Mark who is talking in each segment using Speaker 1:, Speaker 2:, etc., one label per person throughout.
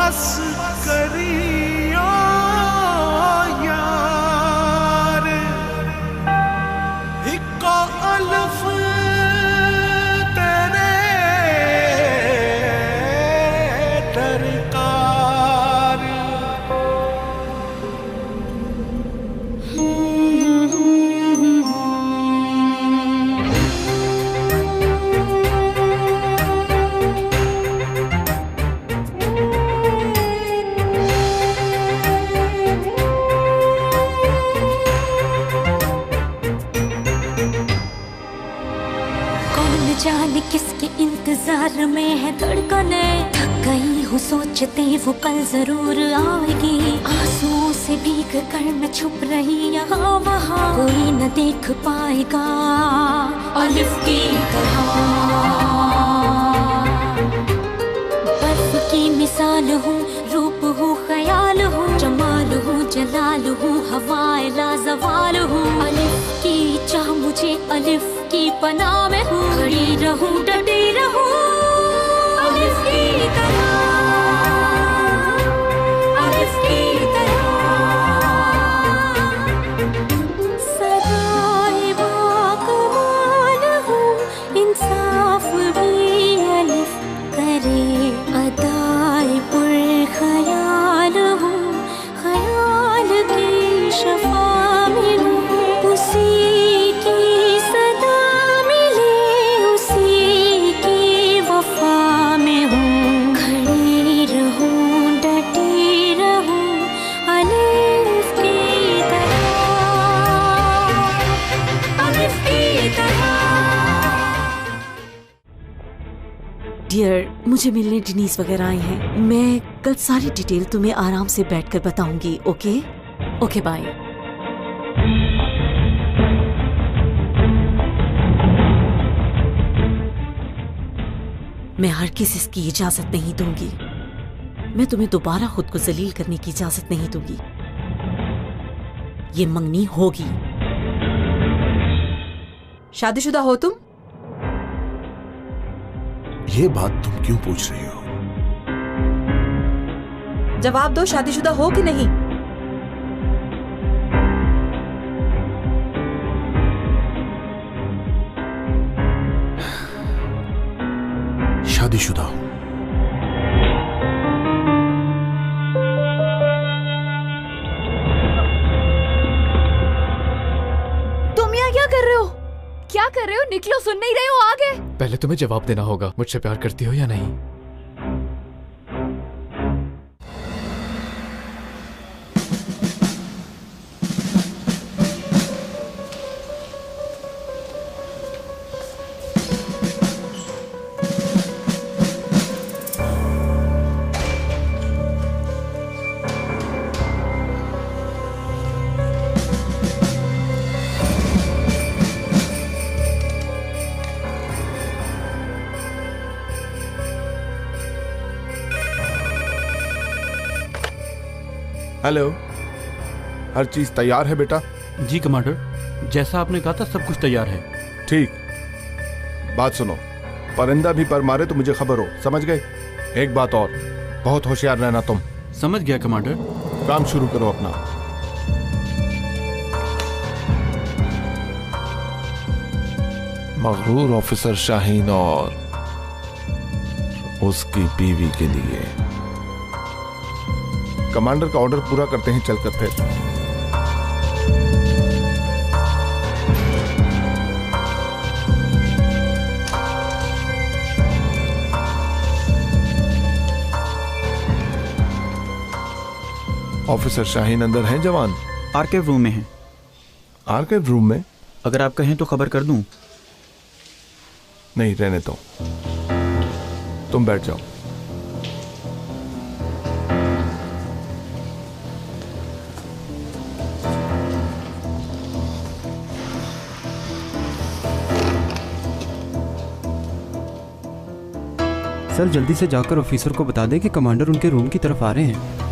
Speaker 1: बस करियो यार इको अल्फ तेरे दरकार।
Speaker 2: जाने किसके इंतजार में है धड़कने, थक गई हूँ सोचते वो कल जरूर आएगी। आंसुओं से भीग कर मैं छुप रही यहाँ वहाँ, कोई न देख पाएगा अलिफ की तरह। बर्फ की मिसाल हूँ, रूप हूँ, ख्याल हूँ, जमाल हूँ, जलाल हूँ, हवाए लाजवाल हूँ। अलिफ की चाह मुझे अलिफ की पनाह में हूँ, खड़ी रहूं डटी रहूं अलिफ की तरह, अलिफ की तरह। सदाए बाकमाल हूँ, इंसाफ भी अलिफ करे, अदाए पुरख्याल हूँ, ख्याल की शफा में हूँ, उसी की सदा मिले, उसी की वफा में हूँ। खड़ी रहूं डटी रहूं अलिफ की तरह, अलिफ की तरह।
Speaker 3: डियर, मुझे मिलने डिनीज वगैरह आए हैं। मैं कल सारी डिटेल तुम्हें आराम से बैठकर बताऊंगी। Okay okay, bye. मैं हरगिज़ इसकी इजाजत नहीं दूंगी। मैं तुम्हें दोबारा खुद को जलील करने की इजाजत नहीं दूंगी। ये मंगनी होगी।
Speaker 4: शादीशुदा हो तुम?
Speaker 5: ये बात तुम क्यों पूछ रही हो?
Speaker 4: जवाब दो, शादीशुदा हो कि नहीं?
Speaker 5: शादीशुदा हूं।
Speaker 4: तुम यहाँ क्या कर रहे हो? क्या कर रहे हो? निकलो, सुन नहीं रहे हो? आगे।
Speaker 6: पहले तुम्हें जवाब देना होगा, मुझसे प्यार करती हो या नहीं?
Speaker 5: हेलो, हर चीज तैयार है बेटा?
Speaker 7: जी कमांडर, जैसा आपने कहा था सब कुछ तैयार है।
Speaker 5: ठीक। बात सुनो, परिंदा भी पर मारे तो मुझे खबर हो, समझ गए? एक बात और, बहुत होशियार रहना तुम।
Speaker 7: समझ गया कमांडर।
Speaker 5: काम शुरू करो अपना। मगरूर ऑफिसर शाहीन और उसकी बीवी के लिए कमांडर का ऑर्डर पूरा करते हैं, चलकर फिर। ऑफिसर शाहीन अंदर हैं जवान?
Speaker 7: आर्काइव रूम में हैं।
Speaker 5: आर्काइव रूम में?
Speaker 7: अगर आप कहें तो खबर कर दूं।
Speaker 5: नहीं, रहने दो, तुम बैठ जाओ।
Speaker 8: सर, जल्दी से जाकर ऑफिसर को बता दें कि कमांडर उनके रूम की तरफ आ रहे हैं।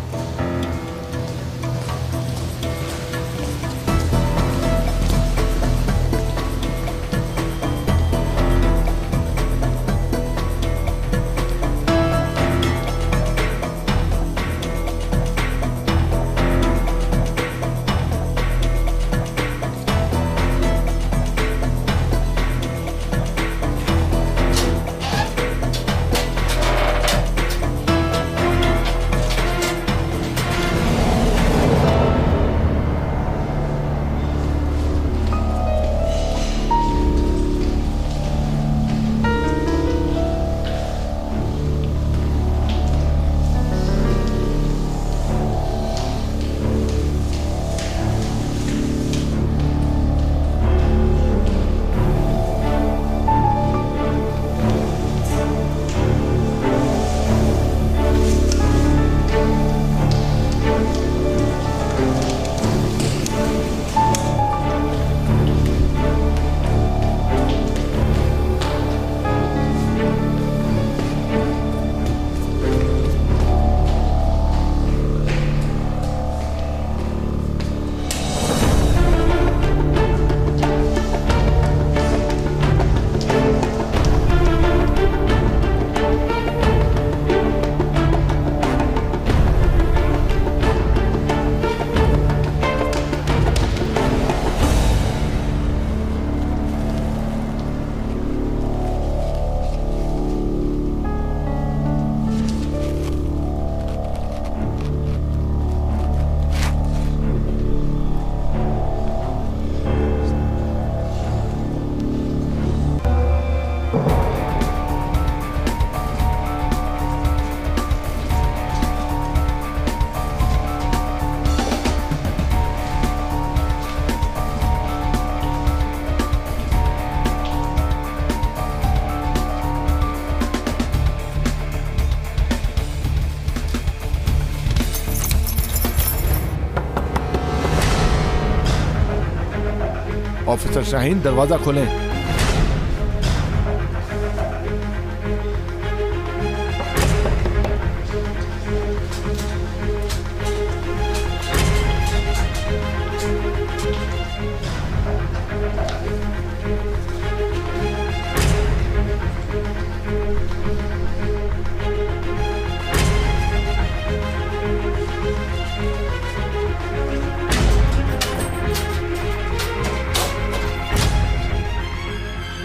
Speaker 5: ऑफिसर शाहीन, दरवाजा खोलें।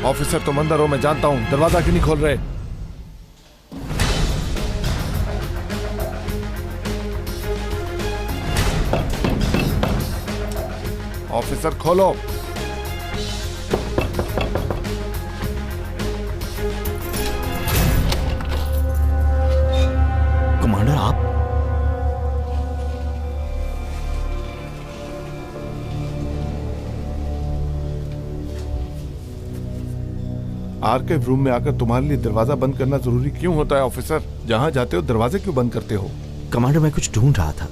Speaker 5: ऑफिसर तुम अंदर हो, मैं जानता हूं, दरवाजा क्यों नहीं खोल रहे? ऑफिसर खोलो।
Speaker 9: कमांडर आप?
Speaker 5: आर्काइव रूम में आकर तुम्हारे लिए दरवाजा बंद करना जरूरी क्यों होता है ऑफिसर? जहां जाते हो दरवाजे क्यों बंद करते हो?
Speaker 9: कमांडर मैं कुछ ढूंढ रहा था।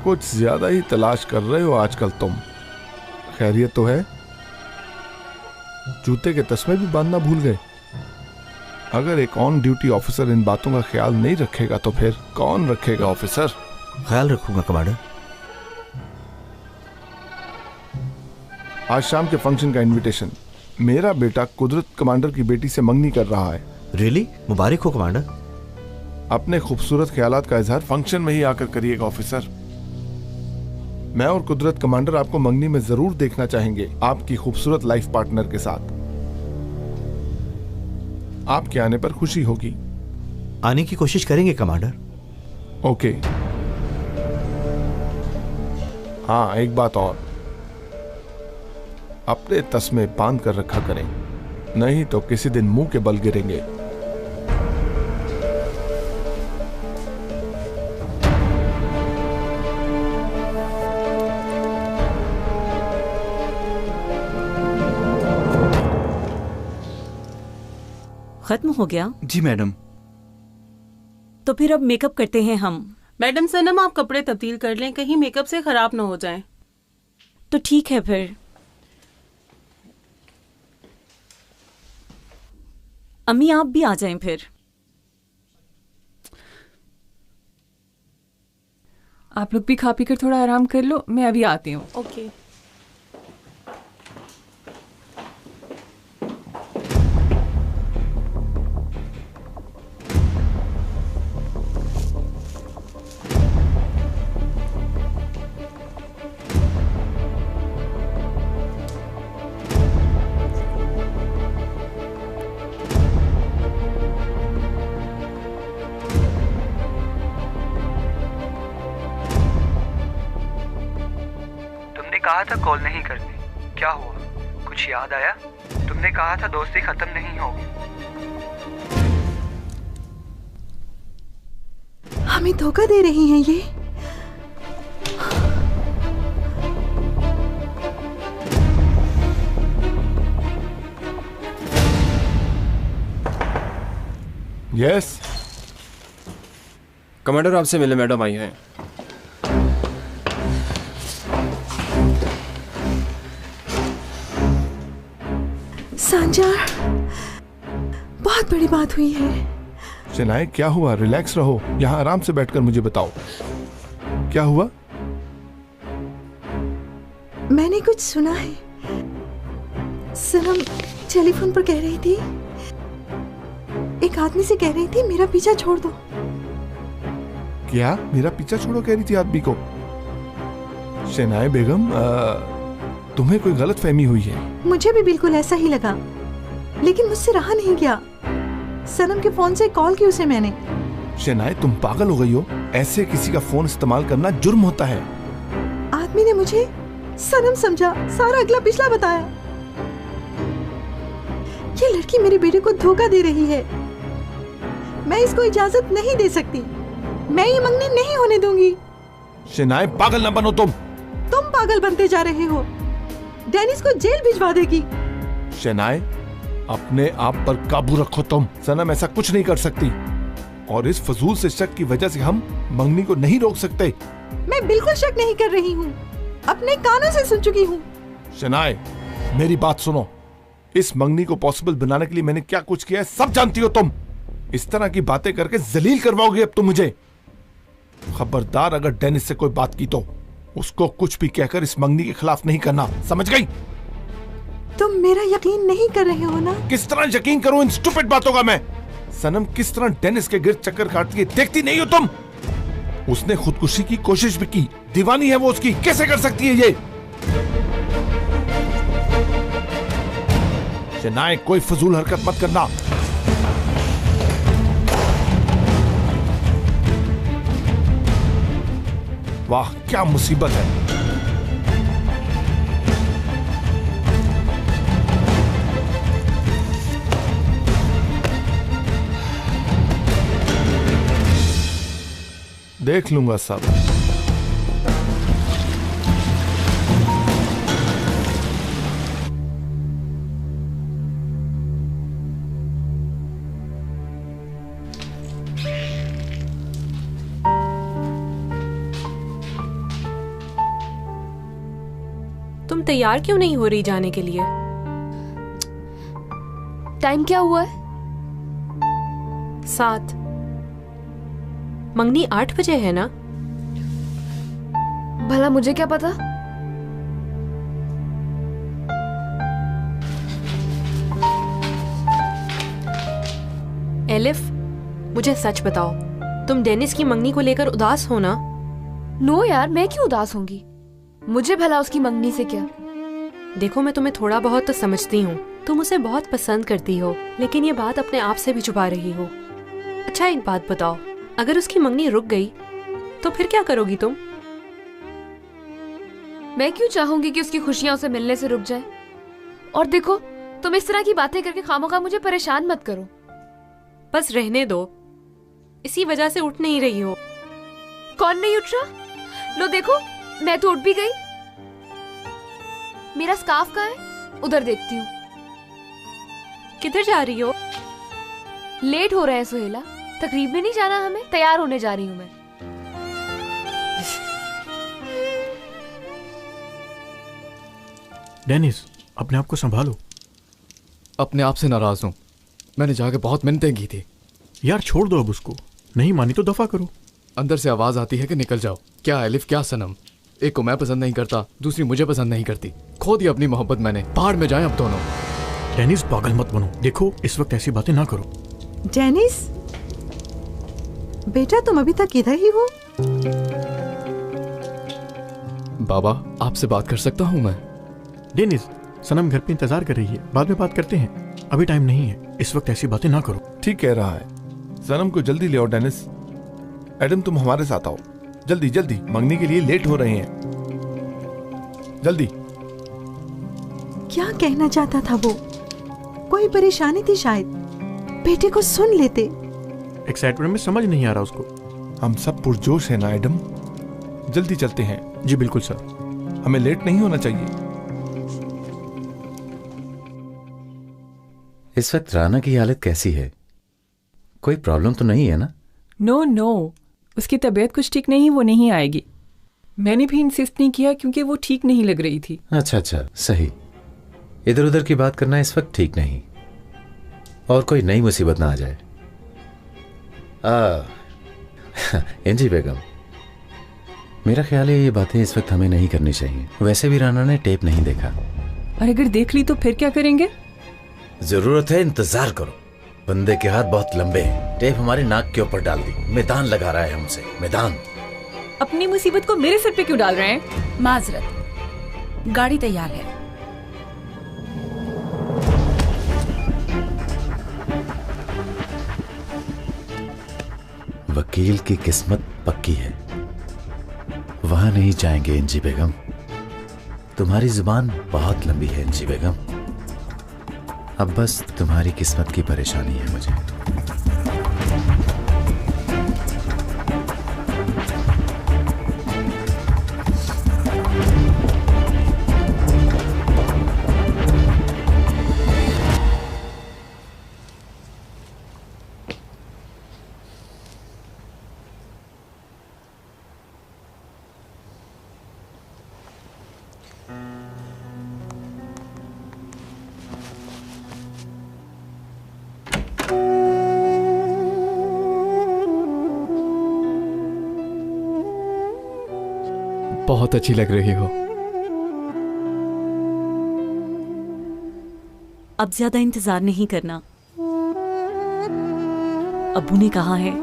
Speaker 5: कुछ ज्यादा ही तलाश कर रहे हो आजकल तुम। खैरियत तो है? जूते के तस्मे भी बांधना भूल गए? अगर एक ऑन ड्यूटी ऑफिसर इन बातों का ख्याल नहीं रखेगा तो फिर कौन रखेगा ऑफिसर?
Speaker 9: ख्याल रखूंगा कमांडर।
Speaker 5: आज शाम के फंक्शन का इनविटेशन। मेरा बेटा कुदरत कमांडर की बेटी से मंगनी कर रहा है।
Speaker 9: रियली? मुबारक हो कमांडर।
Speaker 5: अपने खूबसूरत ख्यालात का इजहार फंक्शन में ही आकर करिएगा ऑफिसर। मैं और कुदरत कमांडर आपको मंगनी में जरूर देखना चाहेंगे, आपकी खूबसूरत लाइफ पार्टनर के साथ। आपके आने पर खुशी होगी।
Speaker 9: आने की कोशिश करेंगे कमांडर।
Speaker 5: ओके। हाँ, एक बात और, अपने तस्मे बांध कर रखा करें, नहीं तो किसी दिन मुंह के बल गिरेंगे।
Speaker 3: खत्म हो गया?
Speaker 8: जी मैडम।
Speaker 3: तो फिर अब मेकअप करते हैं हम।
Speaker 10: मैडम सनम, आप कपड़े तब्दील कर लें, कहीं मेकअप से खराब ना हो जाए।
Speaker 3: तो ठीक है फिर। अम्मी आप भी आ जाएं फिर।
Speaker 4: आप लोग भी खा पी कर थोड़ा आराम कर लो, मैं अभी आती हूँ।
Speaker 10: ओके।
Speaker 11: कहा था कॉल नहीं करनी, क्या हुआ? कुछ याद आया? तुमने कहा था दोस्ती खत्म नहीं होगी।
Speaker 12: हमें धोखा दे रही हैं ये।
Speaker 5: यस
Speaker 13: कमांडर, आपसे मिले मैडम आई हैं।
Speaker 12: सांजार, बहुत बड़ी बात हुई है।
Speaker 5: शनाए, क्या हुआ? रिलैक्स रहो, यहाँ आराम से बैठकर मुझे बताओ क्या हुआ।
Speaker 12: मैंने कुछ सुना है। सनम टेलीफोन पर कह रही थी, एक आदमी से कह रही थी मेरा पीछा छोड़ दो।
Speaker 5: क्या मेरा पीछा छोड़ो कह रही थी आदमी को? शनाए बेगम, तुम्हें कोई गलत फहमी हुई है।
Speaker 12: मुझे भी बिल्कुल ऐसा ही लगा, लेकिन मुझसे रहा नहीं गया। सनम के फोन से कॉल की उसे मैंने।
Speaker 5: शनाए, तुम पागल हो गई हो? ऐसे किसी का फोन इस्तेमाल करना जुर्म होता है।
Speaker 12: आदमी ने मुझे सनम समझा, सारा अगला पिछला बताया। ये लड़की मेरे बेटे को धोखा दे रही है। मैं इसको इजाजत नहीं दे सकती। मैं ये मंगनी नहीं होने दूंगी।
Speaker 5: शनाए, पागल न बनो तुम
Speaker 12: पागल बनते जा रहे हो। डेनिस को जेल भिजवा देगी।
Speaker 5: शनाए, अपने आप पर काबू रखो तुम। सनम ऐसा कुछ नहीं कर सकती। और इस फजूल से शक की वजह से हम मंगनी को नहीं रोक सकते।
Speaker 12: मैं बिल्कुल शक नहीं कर रही हूँ, अपने कानों से सुन चुकी हूँ।
Speaker 5: शनाए, मेरी बात सुनो। इस मंगनी को पॉसिबल बनाने के लिए मैंने क्या कुछ किया है सब जानती हो तुम। इस तरह की बातें करके जलील करवाओगे अब तुम मुझे। खबरदार, अगर डेनिस से कोई बात की तो उसको कुछ भी कहकर इस मंगनी के खिलाफ नहीं करना, समझ गई?
Speaker 12: तुम मेरा यकीन नहीं कर रहे हो ना?
Speaker 5: किस तरह यकीन करूं इन स्टूपिड बातों का मैं? सनम किस तरह डेनिस के गिर्द चक्कर काटती है देखती नहीं हो तुम? उसने खुदकुशी की कोशिश भी की, दीवानी है वो उसकी, कैसे कर सकती है ये? शनाए, कोई फजूल हरकत मत करना। वाह, क्या मुसीबत है। देख लूंगा सब।
Speaker 13: तुम तैयार क्यों नहीं हो रही जाने के लिए?
Speaker 4: टाइम क्या हुआ है?
Speaker 13: 7। मंगनी 8 बजे है ना?
Speaker 4: भला मुझे क्या पता?
Speaker 13: एलिफ, मुझे सच बताओ, तुम डेनिस की मंगनी को लेकर उदास हो ना?
Speaker 4: नो यार, मैं क्यों उदास होंगी? मुझे भला उसकी मंगनी से क्या?
Speaker 13: देखो, मैं तुम्हें थोड़ा बहुत तो समझती हूँ, तुम उसे बहुत पसंद करती हो, लेकिन ये बात अपने आप से भी छुपा रही हो। अच्छा, एक बात बताओ, अगर उसकी मंगनी रुक गई तो फिर क्या करोगी तुम?
Speaker 4: मैं क्यों चाहूंगी कि उसकी खुशियां उसे मिलने से रुक जाए? और देखो, तुम इस तरह की बातें करके खामोखा मुझे परेशान मत करो।
Speaker 13: बस रहने दो, इसी वजह से उठ नहीं रही हो।
Speaker 4: कौन नहीं उठ रहा? लो देखो, मैं तो उठ भी गई। मेरा स्कार्फ कहाँ है? उधर देखती हूँ।
Speaker 13: किधर जा रही हो?
Speaker 4: लेट हो रहे हैं सुहेला, तकरीब में नहीं जाना हमें, तैयार होने जा रही हूँ मैं।
Speaker 7: डेनिस, अपने आप को संभालो।
Speaker 6: अपने आप से नाराज हूँ, मैंने जाके बहुत मिन्नतें की थी।
Speaker 7: यार छोड़ दो अब उसको, नहीं मानी तो दफा करो।
Speaker 6: अंदर से आवाज आती है कि निकल जाओ। क्या एलिफ, क्या सनम, एक को मैं पसंद नहीं करता, दूसरी मुझे पसंद नहीं करती। खो दी अपनी मोहब्बत मैंने, पहाड़ में जाएं अब दोनों।
Speaker 7: डेनिस, पागल मत बनो। देखो, इस वक्त ऐसी बातें ना करो।
Speaker 12: डेनिस बेटा, तुम अभी तक इधर ही हो?
Speaker 6: बाबा, आपसे बात कर सकता हूँ मैं?
Speaker 7: डेनिस, सनम घर पे इंतजार कर रही है, बाद में बात करते हैं, अभी टाइम नहीं है। इस वक्त ऐसी बातें ना करो।
Speaker 5: ठीक कह रहा है, सनम को जल्दी ले आओ। डेनिस, एडम तुम हमारे साथ आओ, जल्दी जल्दी, मंगनी के लिए लेट हो रहे हैं, जल्दी।
Speaker 12: क्या कहना चाहता था वो? कोई परेशानी थी शायद, बेटे को सुन लेते।
Speaker 7: एक्साइटमेंट में समझ नहीं आ रहा उसको।
Speaker 5: हम सब पुरजोश हैं ना एडम, जल्दी चलते हैं।
Speaker 7: जी बिल्कुल सर,
Speaker 5: हमें लेट नहीं होना चाहिए।
Speaker 14: इस वक्त राना की हालत कैसी है? कोई प्रॉब्लम तो नहीं है ना?
Speaker 15: नो, उसकी तबीयत कुछ ठीक नहीं, वो नहीं आएगी। मैंने भी इंसिस्ट नहीं किया क्योंकि वो ठीक नहीं लग रही थी।
Speaker 14: अच्छा, सही। इधर उधर की बात करना इस वक्त ठीक नहीं, और कोई नई मुसीबत ना आ जाए। एंजी बेगम, मेरा ख्याल है ये बातें इस वक्त हमें नहीं करनी चाहिए। वैसे भी राना ने टेप नहीं देखा।
Speaker 15: और अगर देख ली तो फिर क्या करेंगे?
Speaker 14: जरूरत है इंतजार करो, बंदे के हाथ बहुत लंबे हैं। टेप हमारे नाक के ऊपर डाल दी, मैदान लगा रहा है हमसे, मैदान।
Speaker 15: अपनी मुसीबत को मेरे सर पे क्यों डाल रहे हैं?
Speaker 16: माजरत, गाड़ी तैयार है।
Speaker 14: वकील की किस्मत पक्की है, वहां नहीं जाएंगे एंजी बेगम। तुम्हारी जुबान बहुत लंबी है एंजी बेगम, अब बस तुम्हारी किस्मत की परेशानी है मुझे।
Speaker 6: बहुत अच्छी लग रही हो।
Speaker 3: अब ज्यादा इंतजार नहीं करना, अब्बू ने कहा है।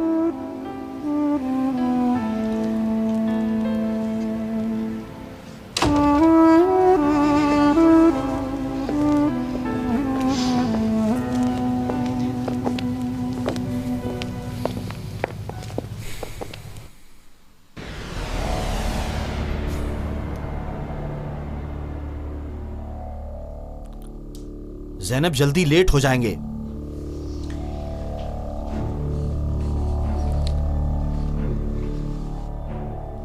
Speaker 9: ज़ैनब जल्दी लेट हो जाएंगे।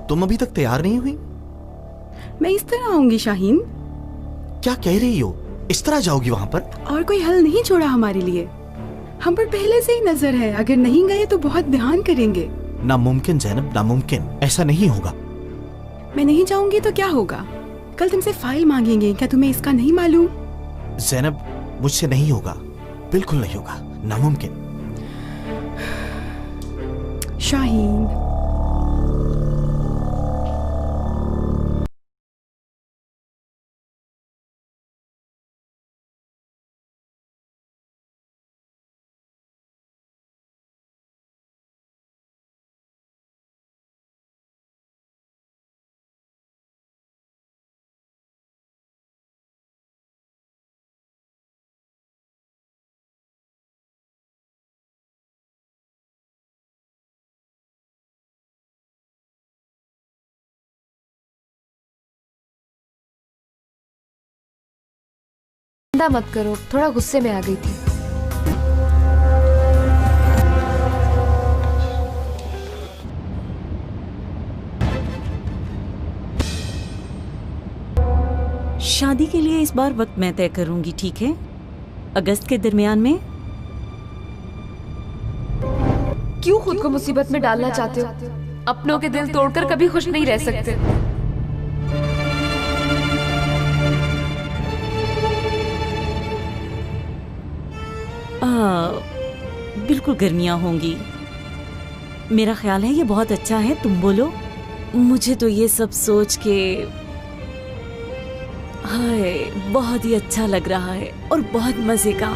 Speaker 9: तुम अभी तक तैयार नहीं हुई?
Speaker 12: मैं इस तरह आऊंगी शाहीन।
Speaker 9: क्या कह रही हो? इस तरह जाओगी वहां पर?
Speaker 12: और कोई हल नहीं छोड़ा हमारे लिए। हम पर पहले से ही नजर है, अगर नहीं गए तो बहुत ध्यान करेंगे।
Speaker 9: नामुमकिन ज़ैनब, नामुमकिन, ऐसा नहीं होगा।
Speaker 12: मैं नहीं जाऊंगी तो क्या होगा? कल तुमसे फाइल मांगेंगे, क्या तुम्हें इसका नहीं मालूम?
Speaker 9: ज़ैनब, मुझसे नहीं होगा, बिल्कुल नहीं होगा, नामुमकिन।
Speaker 12: शाहीन,
Speaker 4: मत करो, थोड़ा गुस्से में आ गई थी।
Speaker 3: शादी के लिए इस बार वक्त मैं तय करूंगी, ठीक है? अगस्त के दरमियान में।
Speaker 4: क्यों खुद को मुसीबत में डालना चाहते हो? अपनों के दिल तोड़कर कभी खुश नहीं रह सकते।
Speaker 3: बिल्कुल गर्मियां होंगी। मेरा ख्याल है ये बहुत अच्छा है, तुम बोलो। मुझे तो ये सब सोच के हाय बहुत ही अच्छा लग रहा है और बहुत मजे का।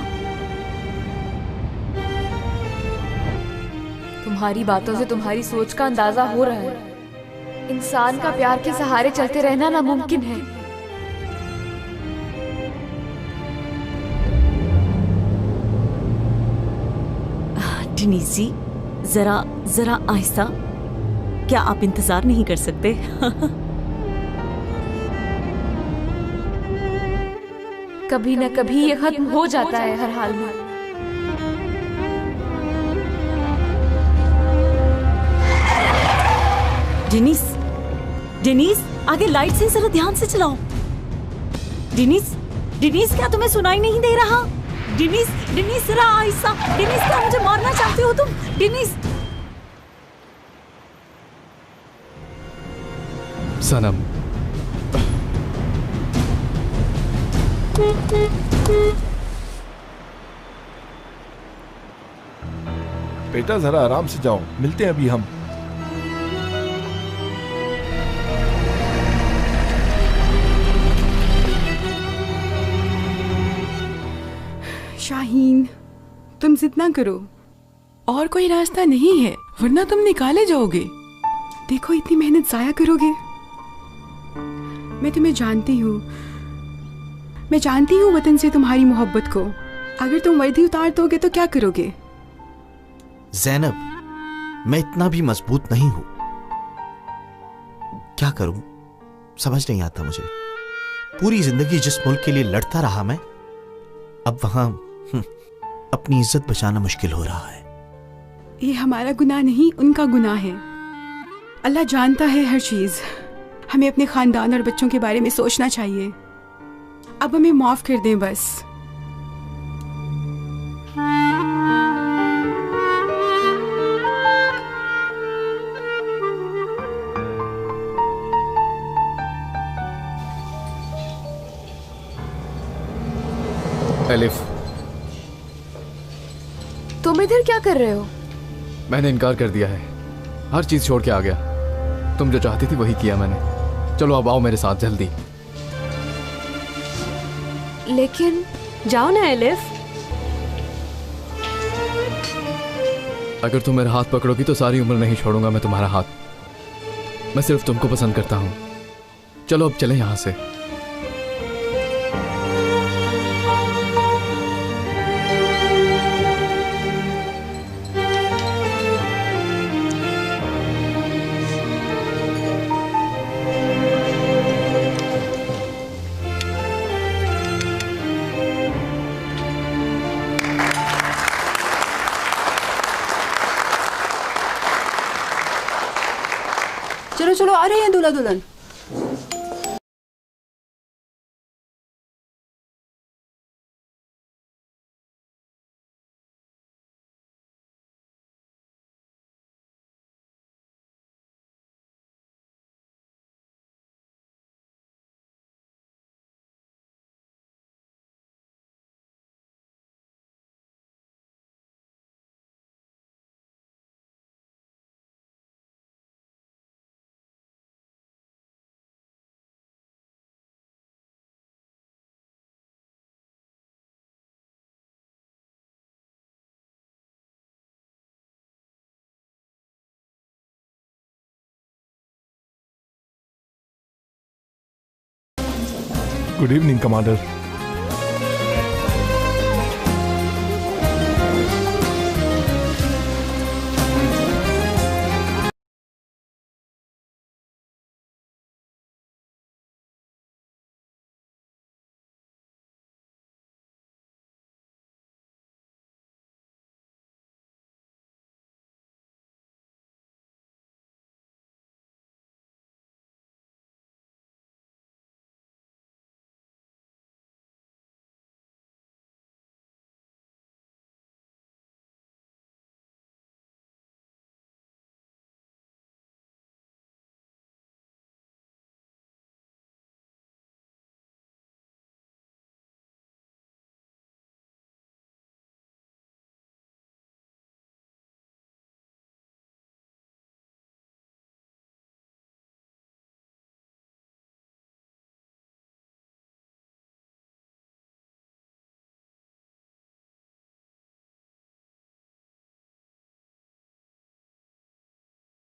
Speaker 4: तुम्हारी बातों से तुम्हारी सोच का अंदाजा हो रहा है। इंसान का प्यार के सहारे चलते रहना नामुमकिन है।
Speaker 3: डेनिस जी, जरा जरा आहिस्ता, क्या आप इंतजार नहीं कर सकते?
Speaker 4: कभी न कभी ये खत्म हो जाता है हर हाल में।
Speaker 3: डेनिस, डेनिस, आगे लाइट से जरा ध्यान से चलाओ। डेनिस, डेनिस, क्या तुम्हें सुनाई नहीं दे रहा? डेनिस, डेनिस, जरा आहिस्ता। डेनिस, क्या मुझे मारना चाहते हो तुम? डेनिस।
Speaker 6: सनम,
Speaker 5: बेटा जरा आराम से जाओ, मिलते हैं अभी हम।
Speaker 12: शाहीन, तुम जिद ना करो, और कोई रास्ता नहीं है, वरना तुम निकाले जाओगे। देखो इतनी मेहनत जाया करोगे। मैं तुम्हें जानती हूँ, मैं जानती हूँ वतन से तुम्हारी मोहब्बत को। अगर तुम वर्दी उतार दोगे तो क्या करोगे?
Speaker 9: ज़ैनब, मैं इतना भी मजबूत नहीं हूं। क्या करूं समझ नहीं आता मुझे। पूरी जिंदगी जिस मुल्क के लिए लड़ता रहा मैं, अब वहां अपनी इज्जत बचाना मुश्किल हो रहा है।
Speaker 12: ये हमारा गुनाह नहीं, उनका गुनाह है। अल्लाह जानता है हर चीज। हमें अपने खानदान और बच्चों के बारे में सोचना चाहिए। अब हमें माफ कर दें बस।
Speaker 6: एलिफ,
Speaker 4: तुम इधर क्या कर रहे हो?
Speaker 6: मैंने इनकार कर दिया है, हर चीज छोड़ के आ गया। तुम जो चाहती थी वही किया मैंने। चलो अब आओ मेरे साथ जल्दी।
Speaker 13: लेकिन जाओ ना एलिफ।
Speaker 6: अगर तुम मेरा हाथ पकड़ोगी तो सारी उम्र नहीं छोड़ूंगा मैं तुम्हारा हाथ। मैं सिर्फ तुमको पसंद करता हूं। चलो अब चलें यहां से।
Speaker 12: चलो चलो, आ रहे हैं दूल्हा दुल्हन।
Speaker 5: Good evening commander.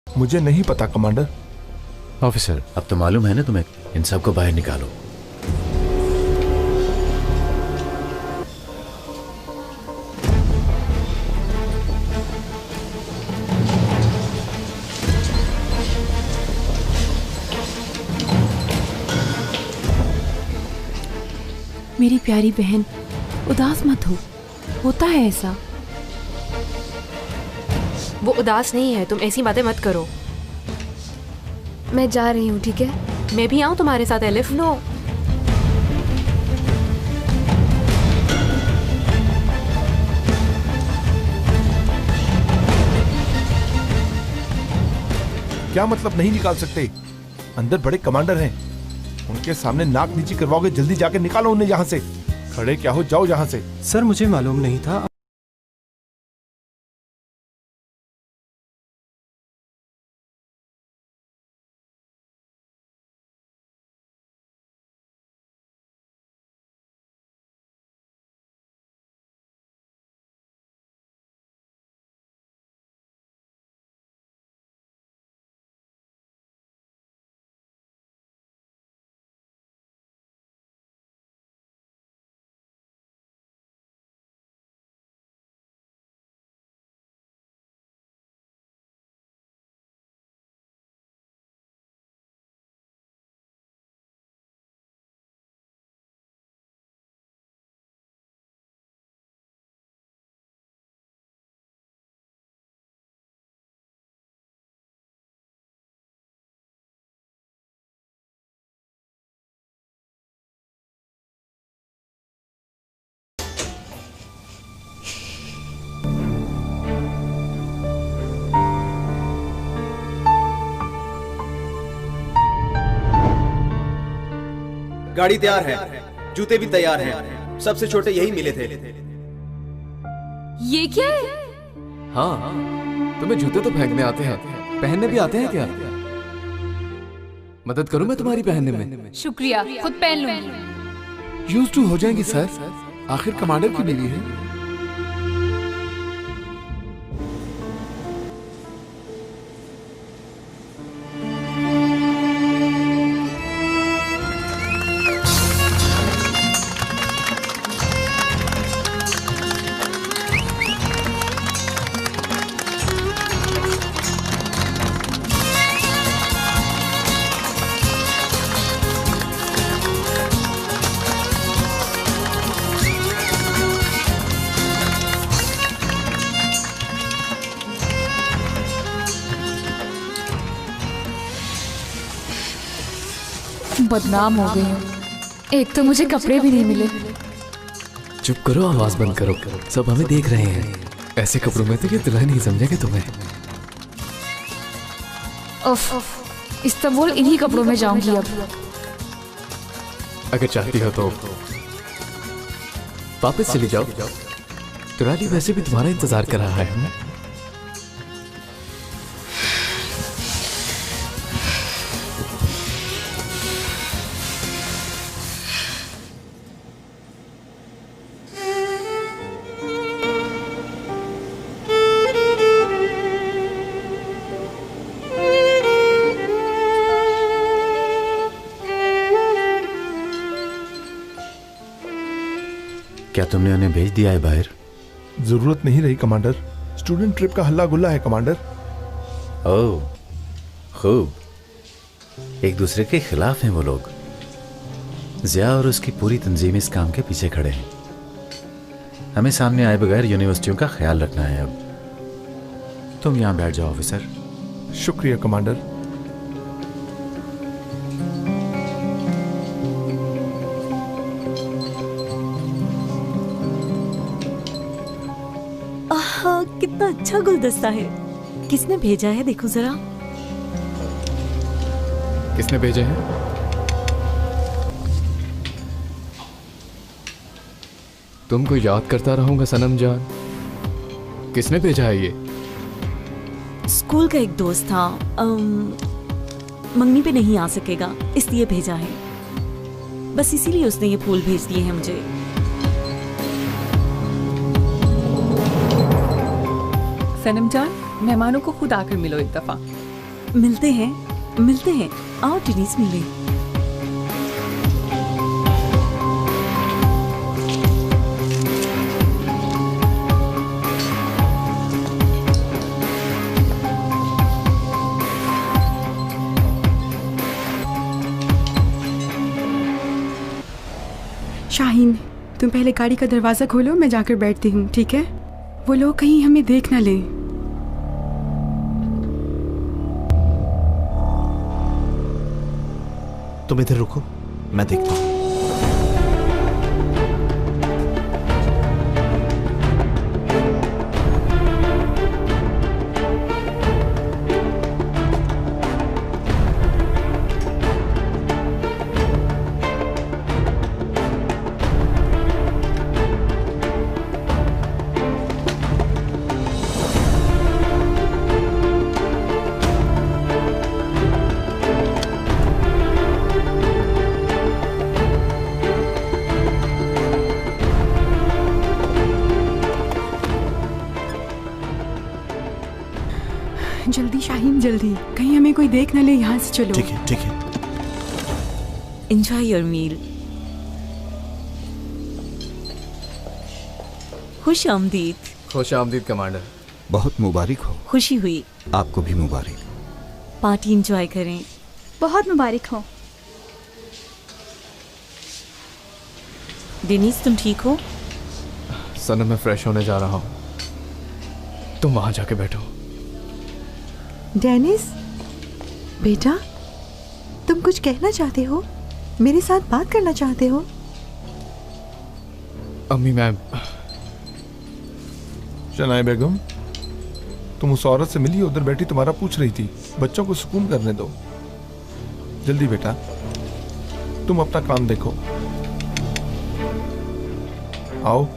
Speaker 5: मुझे नहीं पता कमांडर।
Speaker 14: ऑफिसर, अब तो मालूम है ना तुम्हें। इन सबको बाहर निकालो।
Speaker 12: मेरी प्यारी बहन, उदास मत हो, होता है ऐसा।
Speaker 13: वो उदास नहीं है, तुम ऐसी बातें मत करो।
Speaker 4: मैं जा रही हूँ, ठीक है?
Speaker 13: मैं भी आऊँ तुम्हारे साथ एलिफ?
Speaker 4: नो।
Speaker 5: क्या मतलब नहीं निकाल सकते? अंदर बड़े कमांडर हैं, उनके सामने नाक नीची करवाओगे? जल्दी जाके निकालो उन्हें यहाँ से। खड़े क्या हो, जाओ यहाँ से।
Speaker 8: सर मुझे मालूम नहीं था।
Speaker 17: गाड़ी तैयार है, जूते भी तैयार हैं। सबसे छोटे यही मिले थे।
Speaker 4: ये क्या है?
Speaker 6: हाँ, तुम्हें जूते तो फेंकने आते हैं, पहनने भी आते हैं क्या? मदद करूं मैं तुम्हारी पहनने में?
Speaker 4: शुक्रिया, खुद पहन लूंगी।
Speaker 5: यूज टू हो जाएंगी सर, आखिर कमांडर की बीवी है।
Speaker 4: बदनाम हो गई हूँ। एक तो मुझे कपड़े भी नहीं मिले।
Speaker 6: चुप करो, आवाज बंद करो, सब हमें देख रहे हैं। ऐसे कपड़ों में तो ये दुल्हन नहीं समझेंगे तुम्हें।
Speaker 4: उफ, इस्तांबुल इन्हीं कपड़ों में जाऊंगी अब।
Speaker 6: अगर चाहती हो तो वापस चली जाओ, तुराली वैसे भी तुम्हारा इंतजार कर रहा है। हमें
Speaker 14: क्या तुमने उन्हें भेज दिया है बाहर?
Speaker 5: जरूरत नहीं रही कमांडर, स्टूडेंट ट्रिप का हल्ला गुल्ला है कमांडर।
Speaker 14: ओह, खूब। एक दूसरे के खिलाफ हैं वो लोग। जिया और उसकी पूरी तंजीम इस काम के पीछे खड़े हैं। हमें सामने आए बगैर यूनिवर्सिटियों का ख्याल रखना है। अब तुम यहां बैठ जाओ ऑफिसर।
Speaker 5: शुक्रिया कमांडर।
Speaker 3: कितना अच्छा गुलदस्ता है। किसने भेजा है, देखो जरा।
Speaker 6: किसने भेजे हैं? तुमको याद करता रहूंगा सनम जान। किसने भेजा है ये?
Speaker 3: स्कूल का एक दोस्त था, मंगनी पे नहीं आ सकेगा इसलिए भेजा है। बस इसीलिए उसने ये फूल भेज दिए हैं मुझे।
Speaker 15: सनम जान, मेहमानों को खुद आकर मिलो एक दफा।
Speaker 3: मिलते हैं। आओ टिनीस मिले।
Speaker 12: शाहीन, तुम पहले गाड़ी का दरवाजा खोलो, मैं जाकर बैठती हूँ, ठीक है? वो लोग कहीं हमें देख ना लें।
Speaker 9: तुम इधर रुको, मैं देखता हूं।
Speaker 12: जल्दी शाहीन, जल्दी, कहीं हमें कोई देख न ले। यहाँ से चलो।
Speaker 9: ठीक है, ठीक है।
Speaker 3: Enjoy your meal. खुश आमदीद।
Speaker 6: खुश आमदीद कमांडर।
Speaker 9: बहुत मुबारक हो।
Speaker 3: खुशी हुई।
Speaker 9: आपको भी मुबारक।
Speaker 3: पार्टी एंजॉय करें।
Speaker 18: बहुत मुबारक हो।
Speaker 3: डेनिस, तुम ठीक हो?
Speaker 6: सनम, मैं फ्रेश होने जा रहा हूँ, तुम वहां जाके बैठो।
Speaker 19: डेनिस बेटा, तुम कुछ कहना चाहते हो? मेरे साथ बात करना चाहते हो?
Speaker 6: अम्मी, मैं
Speaker 5: शनाए बेगम, तुम उस औरत से मिली, उधर बैठी तुम्हारा पूछ रही थी। बच्चों को सुकून करने दो। जल्दी बेटा, तुम अपना काम देखो। आओ।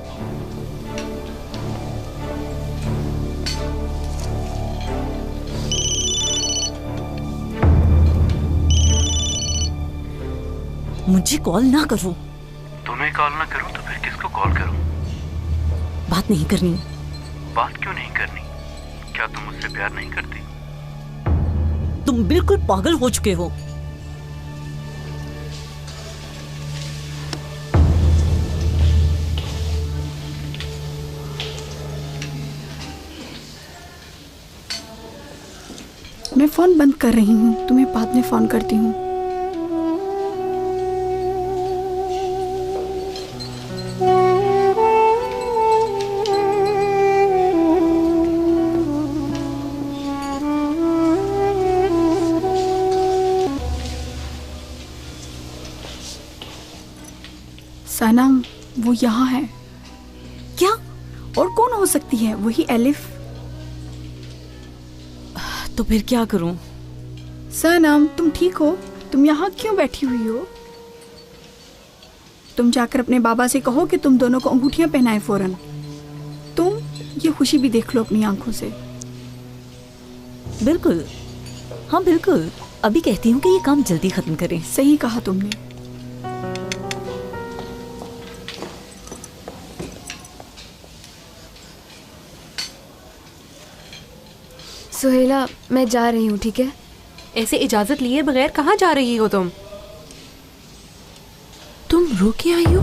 Speaker 3: मुझे कॉल ना करो।
Speaker 11: तुम्हें कॉल ना करूं तो फिर किसको कॉल करूं?
Speaker 3: बात नहीं करनी।
Speaker 11: बात क्यों नहीं करनी? क्या तुम मुझसे प्यार नहीं करती?
Speaker 3: तुम बिल्कुल पागल हो चुके हो।
Speaker 12: मैं फोन बंद कर रही हूँ, तुम्हें बाद में फोन करती हूँ। सनम, वो यहाँ है।
Speaker 3: क्या?
Speaker 12: और कौन हो सकती है? वही एलिफ।
Speaker 3: तो फिर क्या करूं?
Speaker 12: सनम, तुम ठीक हो? तुम यहाँ क्यों बैठी हुई हो? तुम जाकर अपने बाबा से कहो कि तुम दोनों को अंगूठियां पहनाए फौरन। तुम ये खुशी भी देख लो अपनी आंखों से।
Speaker 3: बिल्कुल, हाँ बिल्कुल। अभी कहती हूँ कि ये काम जल्दी खत्म करें।
Speaker 12: सही कहा तुमने।
Speaker 4: सुहेला, मैं जा रही हूँ, ठीक है?
Speaker 13: ऐसे इजाजत लिए बगैर कहाँ जा रही हो तुम?
Speaker 12: तुम रो के आई हो?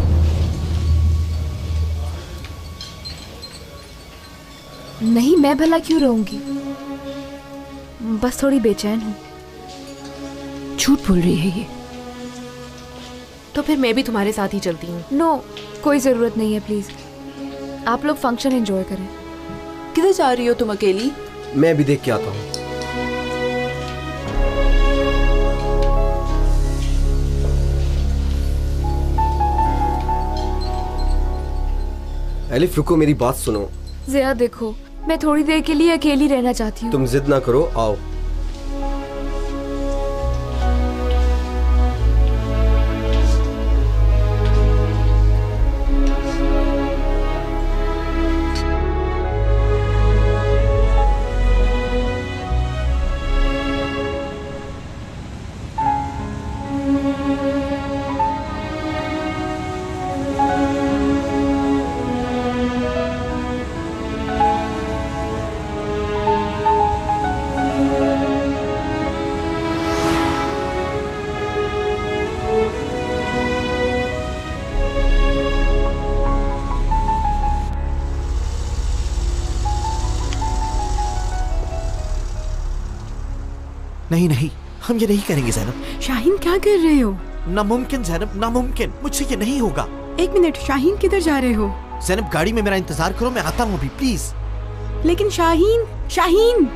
Speaker 4: नहीं, मैं भला क्यों रहूंगी? बस थोड़ी बेचैन हूँ।
Speaker 12: झूठ बोल रही है ये।
Speaker 13: तो फिर मैं भी तुम्हारे साथ ही चलती हूँ।
Speaker 4: नो, कोई जरूरत नहीं है, प्लीज। आप लोग फंक्शन एंजॉय करें।
Speaker 10: किधर जा रही हो तुम अकेली?
Speaker 17: मैं भी देख के आता हूँ। एलिफ, रुको, मेरी बात सुनो।
Speaker 4: ज़िया, देखो, मैं थोड़ी देर के लिए अकेली रहना चाहती हूँ।
Speaker 17: तुम जिद ना करो, आओ।
Speaker 9: नहीं नहीं, हम ये नहीं करेंगे ज़ैनब।
Speaker 12: शाहीन, क्या कर रहे हो?
Speaker 9: नामुमकिन ज़ैनब, नामुमकिन। मुझसे ये नहीं होगा।
Speaker 12: एक मिनट, शाहीन किधर जा रहे हो?
Speaker 9: ज़ैनब, गाड़ी में मेरा इंतजार करो, मैं आता हूँ अभी, प्लीज।
Speaker 12: लेकिन शाहीन, शाहीन,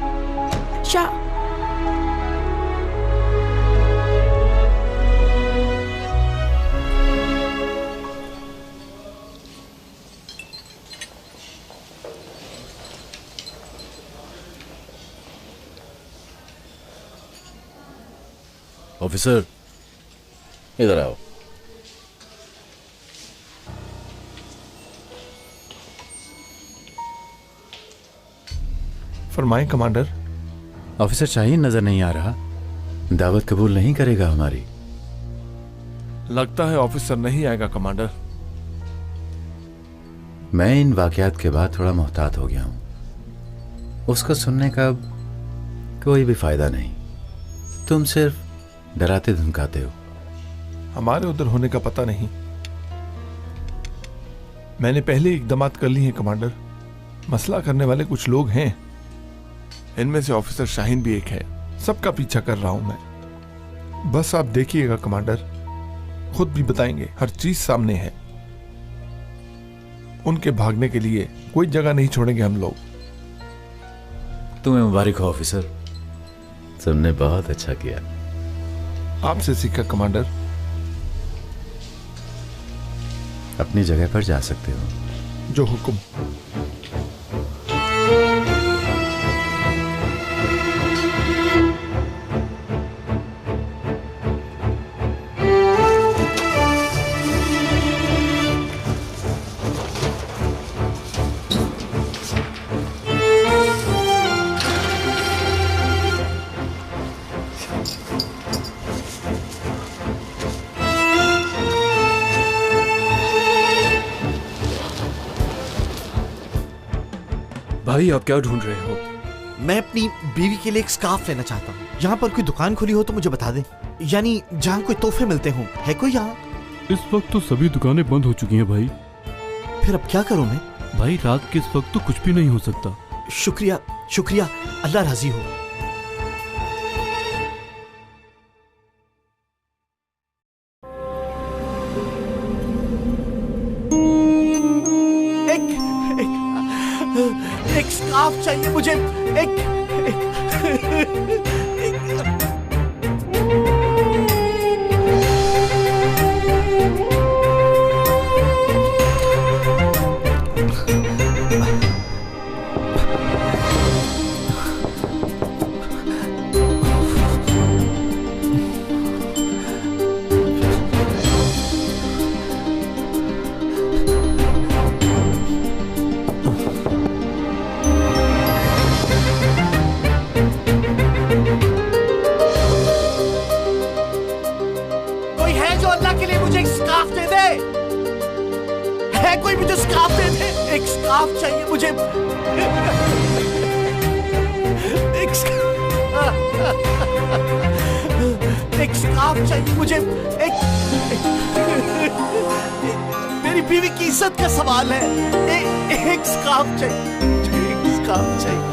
Speaker 14: ऑफिसर, इधर आओ।
Speaker 5: फरमाएं कमांडर।
Speaker 14: ऑफिसर शाहीन नजर नहीं आ रहा। दावत कबूल नहीं करेगा हमारी।
Speaker 5: लगता है ऑफिसर नहीं आएगा कमांडर।
Speaker 14: मैं इन वाकयात के बाद थोड़ा मोहतात हो गया हूं। उसको सुनने का कोई भी फायदा नहीं। तुम सिर्फ डराते धमकाते हो।
Speaker 5: हमारे उधर होने का पता नहीं। मैंने पहले ही इकदामात कर ली हैं कमांडर। मसला करने वाले कुछ लोग हैं, इनमें से ऑफिसर शाहीन भी एक है। सबका पीछा कर रहा हूं मैं। बस आप देखिएगा कमांडर, खुद भी बताएंगे, हर चीज सामने है। उनके भागने के लिए कोई जगह नहीं छोड़ेंगे हम लोग।
Speaker 14: तुम्हें मुबारक हो ऑफिसर, तुमने बहुत अच्छा किया।
Speaker 5: आपसे सीखा कमांडर।
Speaker 14: अपनी जगह पर जा सकते हो।
Speaker 5: जो हुक्म।
Speaker 8: भाई आप क्या ढूंढ रहे हो?
Speaker 9: मैं अपनी बीवी के लिए एक स्कार्फ लेना चाहता हूँ। यहाँ पर कोई दुकान खुली हो तो मुझे बता दें, यानी जहाँ कोई तोहफे मिलते हों। है कोई यहाँ?
Speaker 20: इस वक्त तो सभी दुकानें बंद हो चुकी हैं भाई।
Speaker 9: फिर अब क्या करूँ मैं?
Speaker 20: भाई रात के इस वक्त तो कुछ भी नहीं हो सकता।
Speaker 9: शुक्रिया शुक्रिया, अल्लाह राजी हो। एक स्कार्फ चाहिए मुझे। कोई मुझे स्कार्फ दे दे। एक स्कार्फ चाहिए मुझे। एक स्कार्फ चाहिए मुझे। मेरी बीवी की इज्जत का सवाल है। एक स्कार्फ चाहिए। एक स्कार्फ चाहिए।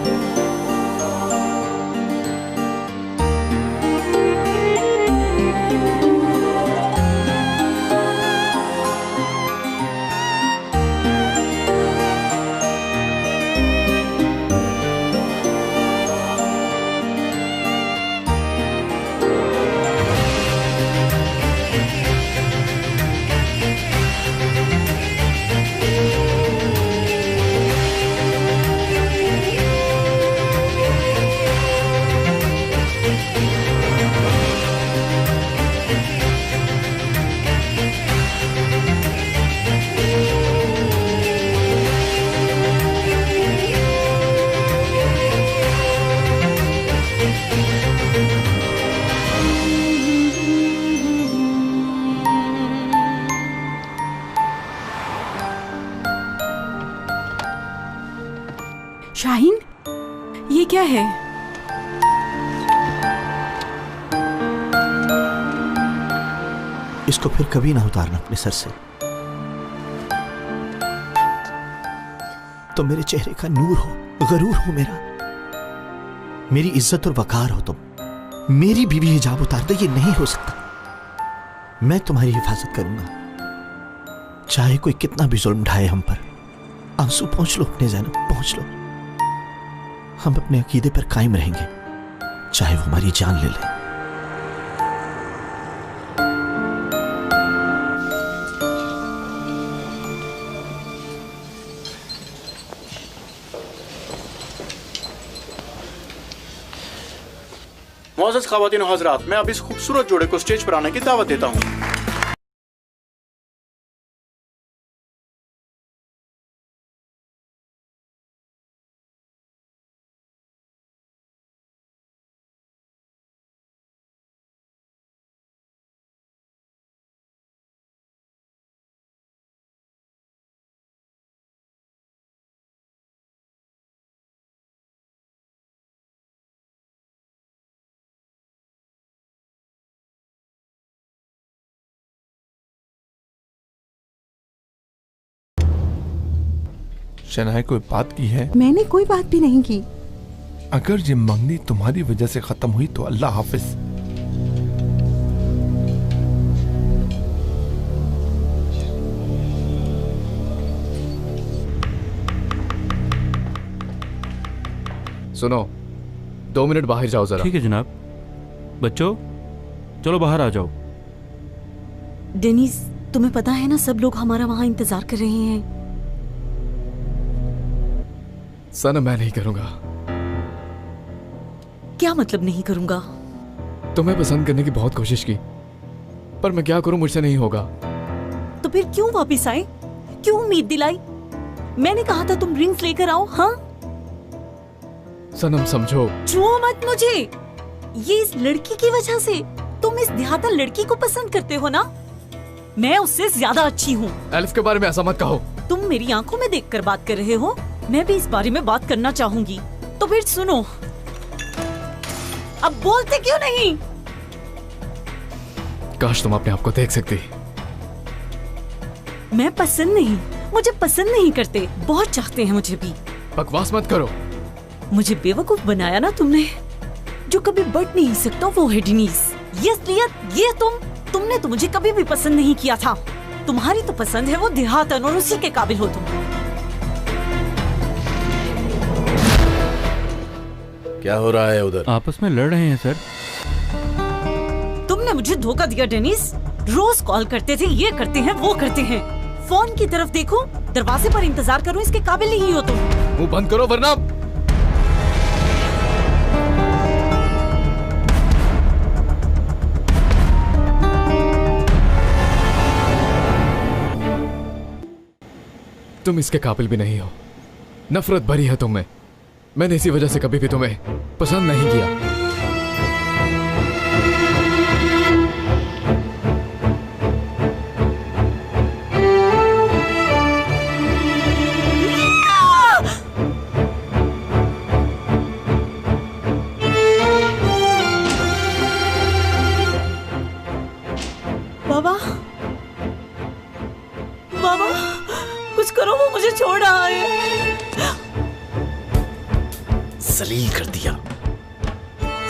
Speaker 12: शाहीन, ये क्या है?
Speaker 9: इसको फिर कभी ना उतारना अपने सर से। तो मेरे चेहरे का नूर हो, गरूर हो मेरा, मेरी इज्जत और वकार हो तुम। मेरी बीवी हिजाब उतार दो, ये नहीं हो सकता। मैं तुम्हारी हिफाजत करूंगा, चाहे कोई कितना भी जुल्म ढाए हम पर। आंसू पहुंच लो अपने ज़ैनब, पहुंच लो। हम अपने अकीदे पर कायम रहेंगे, चाहे वो हमारी जान ले ले।
Speaker 7: मुअज़्ज़ज़ ख़वातीन और हज़रात, मैं अब इस खूबसूरत जोड़े को स्टेज पर आने की दावत देता हूँ।
Speaker 5: शनाए कोई बात की है?
Speaker 19: मैंने कोई बात भी नहीं की।
Speaker 5: अगर ये मंगनी तुम्हारी वजह से खत्म हुई तो अल्लाह हाफिज।
Speaker 6: सुनो, 2 मिनट बाहर जाओ जरा।
Speaker 20: ठीक है जनाब। बच्चों चलो बाहर आ जाओ।
Speaker 3: डेनिस, तुम्हें पता है ना सब लोग हमारा वहां इंतजार कर रहे हैं।
Speaker 6: सनम, मैं नहीं करूंगा।
Speaker 3: क्या मतलब नहीं करूंगा?
Speaker 6: तुम्हें पसंद करने की बहुत कोशिश की, पर मैं क्या करूं, मुझसे नहीं होगा।
Speaker 3: तो फिर क्यों वापस आए? क्यों उम्मीद दिलाई? मैंने कहा था तुम रिंग्स लेकर आओ। हाँ
Speaker 6: सनम समझो।
Speaker 3: छुओ मत मुझे। ये इस लड़की की वजह से तुम इस देहाता लड़की को पसंद करते हो ना? मैं उससे ज्यादा अच्छी हूँ।
Speaker 6: एलिफ के बारे में ऐसा मत कहो।
Speaker 3: तुम मेरी आंखों में देखकर बात कर रहे हो। मैं भी इस बारे में बात करना चाहूंगी, तो फिर सुनो। अब बोलते क्यों नहीं?
Speaker 6: काश तुम अपने आप को देख सकती।
Speaker 3: मैं पसंद नहीं, मुझे पसंद नहीं करते, बहुत चाहते हैं मुझे भी।
Speaker 6: बकवास मत करो।
Speaker 3: मुझे बेवकूफ बनाया ना तुमने। जो कभी बढ़ नहीं सकता वो है डेनिस। ये असलियत, ये तुमने तो मुझे कभी भी पसंद नहीं किया था। तुम्हारी तो पसंद है वो देहातन, और उसी के काबिल हो तुम।
Speaker 14: क्या हो रहा है उधर?
Speaker 20: आपस में लड़ रहे हैं सर।
Speaker 3: तुमने मुझे धोखा दिया डेनिस। रोज कॉल करते थे, ये करते हैं वो करते हैं। फोन की तरफ देखो, दरवाजे पर इंतजार करो, इसके काबिल ही हो तुम।
Speaker 6: मुंह बंद करो वरना। तुम इसके काबिल भी नहीं हो। नफरत भरी है तुम में। मैंने इसी वजह से कभी भी तुम्हें पसंद नहीं किया।
Speaker 3: बाबा, बाबा, कुछ करो, वो मुझे छोड़ रहा है।
Speaker 14: जलील कर दिया,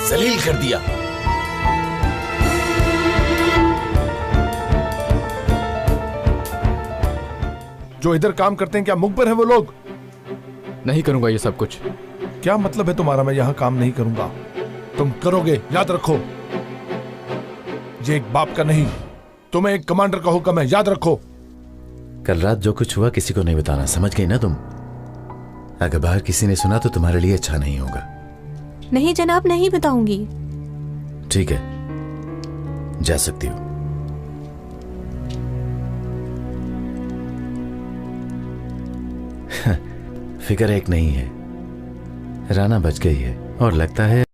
Speaker 14: जलील कर दिया।
Speaker 5: जो इधर काम करते हैं क्या मुखबर हैं वो लोग?
Speaker 6: नहीं करूंगा ये सब कुछ।
Speaker 5: क्या मतलब है तुम्हारा मैं यहां काम नहीं करूंगा? तुम करोगे, याद रखो। ये एक बाप का नहीं, तुम्हें एक कमांडर का हुक्म है, याद रखो।
Speaker 14: कल रात जो कुछ हुआ किसी को नहीं बताना, समझ गई ना तुम? अगर बाहर किसी ने सुना तो तुम्हारे लिए अच्छा नहीं होगा।
Speaker 13: नहीं जनाब, नहीं बताऊंगी।
Speaker 14: ठीक है, जा सकती हो। फिक्र एक नहीं है, राना बच गई है और लगता है